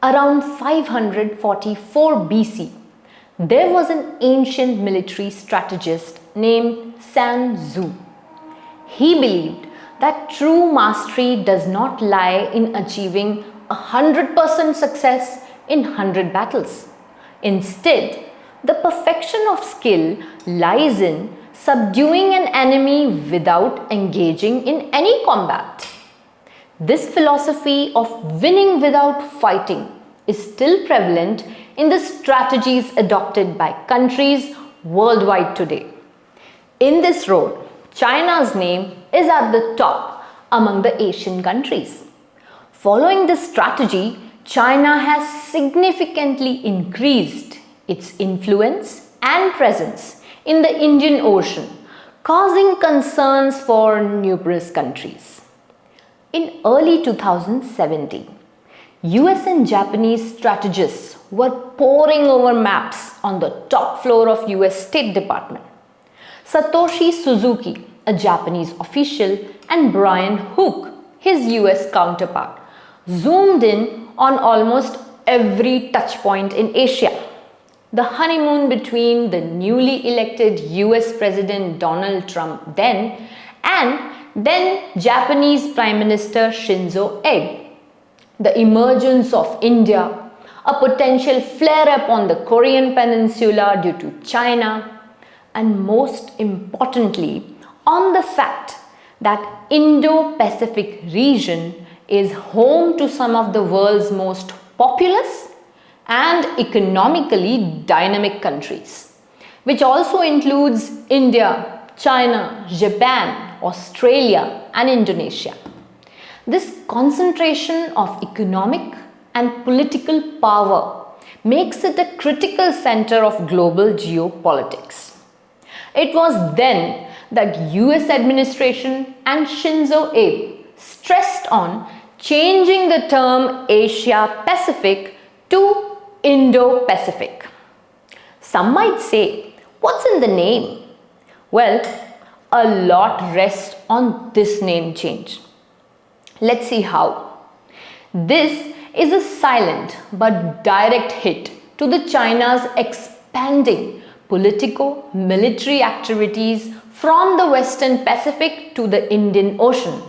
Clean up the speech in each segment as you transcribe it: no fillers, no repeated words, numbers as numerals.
Around 544 BC, there was an ancient military strategist named Sun Tzu. He believed that true mastery does not lie in achieving 100% success in 100 battles. Instead, the perfection of skill lies in subduing an enemy without engaging in any combat. This philosophy of winning without fighting is still prevalent in the strategies adopted by countries worldwide today. In this road, China's name is at the top among the Asian countries. Following this strategy, China has significantly increased its influence and presence in the Indian Ocean, causing concerns for numerous countries. In early 2017, US and Japanese strategists were poring over maps on the top floor of US State Department. Satoshi Suzuki, a Japanese official, and Brian Hook, his US counterpart, zoomed in on almost every touchpoint in Asia. The honeymoon between the newly elected US President Donald Trump and Japanese Prime Minister Shinzo Abe. The emergence of India, a potential flare-up on the Korean Peninsula due to China, and most importantly, on the fact that Indo-Pacific region is home to some of the world's most populous and economically dynamic countries, which also includes India, China, Japan, Australia, and Indonesia. This concentration of economic and political power makes it a critical center of global geopolitics. It was then that US administration and Shinzo Abe stressed on changing the term Asia Pacific to Indo-Pacific. Some might say, what's in the name? Well, a lot rests on this name change. Let's see how. This is a silent but direct hit to the China's expanding politico-military activities from the Western Pacific to the Indian Ocean.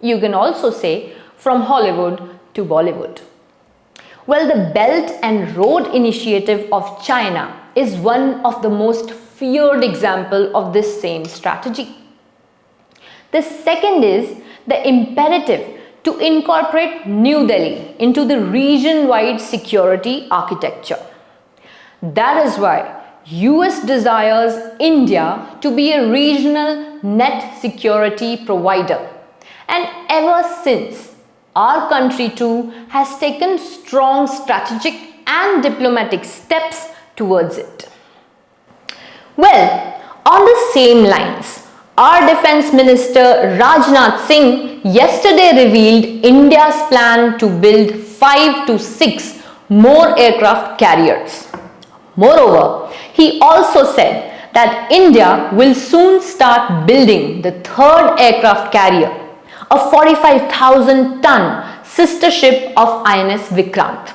You can also say from Hollywood to Bollywood. Well, the Belt and Road Initiative of China is one of the most feared examples of this same strategy. The second is the imperative to incorporate New Delhi into the region-wide security architecture. That is why US desires India to be a regional net security provider. And ever since, our country too has taken strong strategic and diplomatic steps towards it. Well, on the same lines, our Defence Minister Rajnath Singh yesterday revealed India's plan to build 5 to 6 more aircraft carriers. Moreover, he also said that India will soon start building the third aircraft carrier, a 45,000-ton sister ship of INS Vikrant.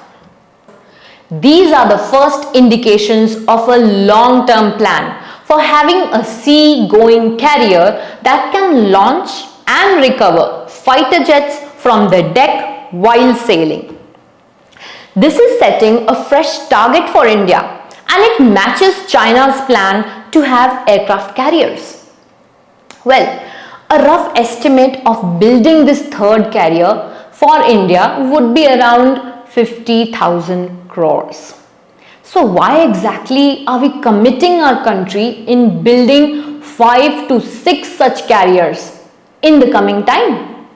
These are the first indications of a long-term plan for having a sea-going carrier that can launch and recover fighter jets from the deck while sailing. This is setting a fresh target for India, and it matches China's plan to have aircraft carriers. Well, a rough estimate of building this third carrier for India would be around 50,000 crores. So why exactly are we committing our country in building 5 to 6 such carriers in the coming time?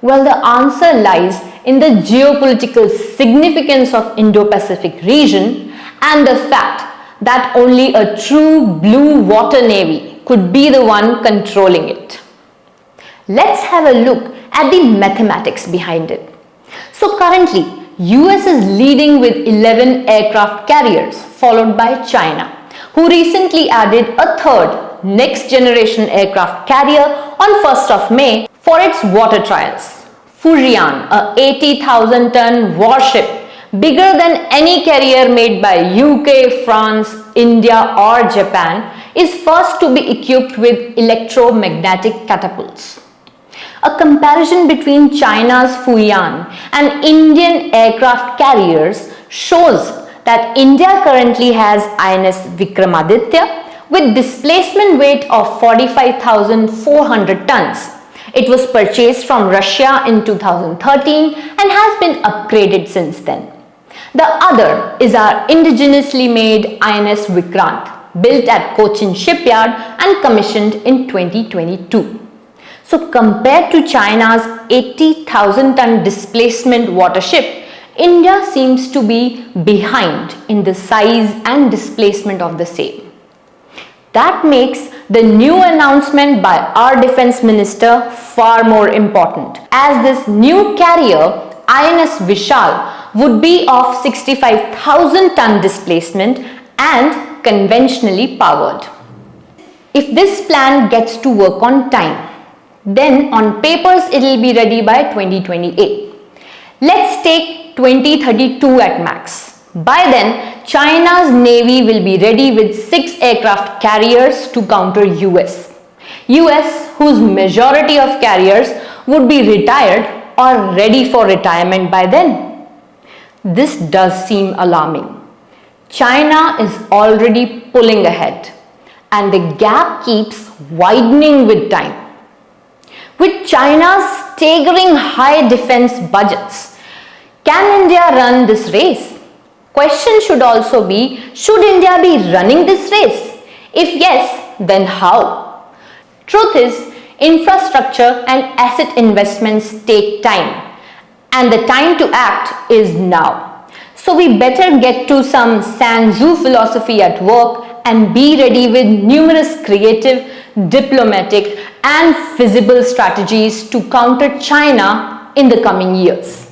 Well, the answer lies in the geopolitical significance of Indo-Pacific region and the fact that only a true blue water navy could be the one controlling it. Let's have a look at the mathematics behind it. So currently, US is leading with 11 aircraft carriers, followed by China, who recently added a third next generation aircraft carrier on 1st of May for its water trials. Fujian, a 80,000-ton warship bigger than any carrier made by UK, France, India or Japan, is first to be equipped with electromagnetic catapults. A comparison between China's Fuyan and Indian aircraft carriers shows that India currently has INS Vikramaditya with displacement weight of 45,400 tons. It was purchased from Russia in 2013 and has been upgraded since then. The other is our indigenously made INS Vikrant, built at Cochin Shipyard and commissioned in 2022. So compared to China's 80,000-ton displacement watership, India seems to be behind in the size and displacement of the same. That makes the new announcement by our Defence Minister far more important, as this new carrier, INS Vishal, would be of 65,000-ton displacement and conventionally powered. If this plan gets to work on time, then on papers it will be ready by 2028. Let's take 2032 at max. By then, China's navy will be ready with 6 aircraft carriers to counter US, whose majority of carriers would be retired or ready for retirement by then. This does seem alarming. China is already pulling ahead, and the gap keeps widening with time. With China's staggering high defense budgets, can India run this race? Question should also be, should India be running this race? If yes, then how? Truth is, infrastructure and asset investments take time, and the time to act is now. So we better get to some San Tzu philosophy at work and be ready with numerous creative, diplomatic and feasible strategies to counter China in the coming years.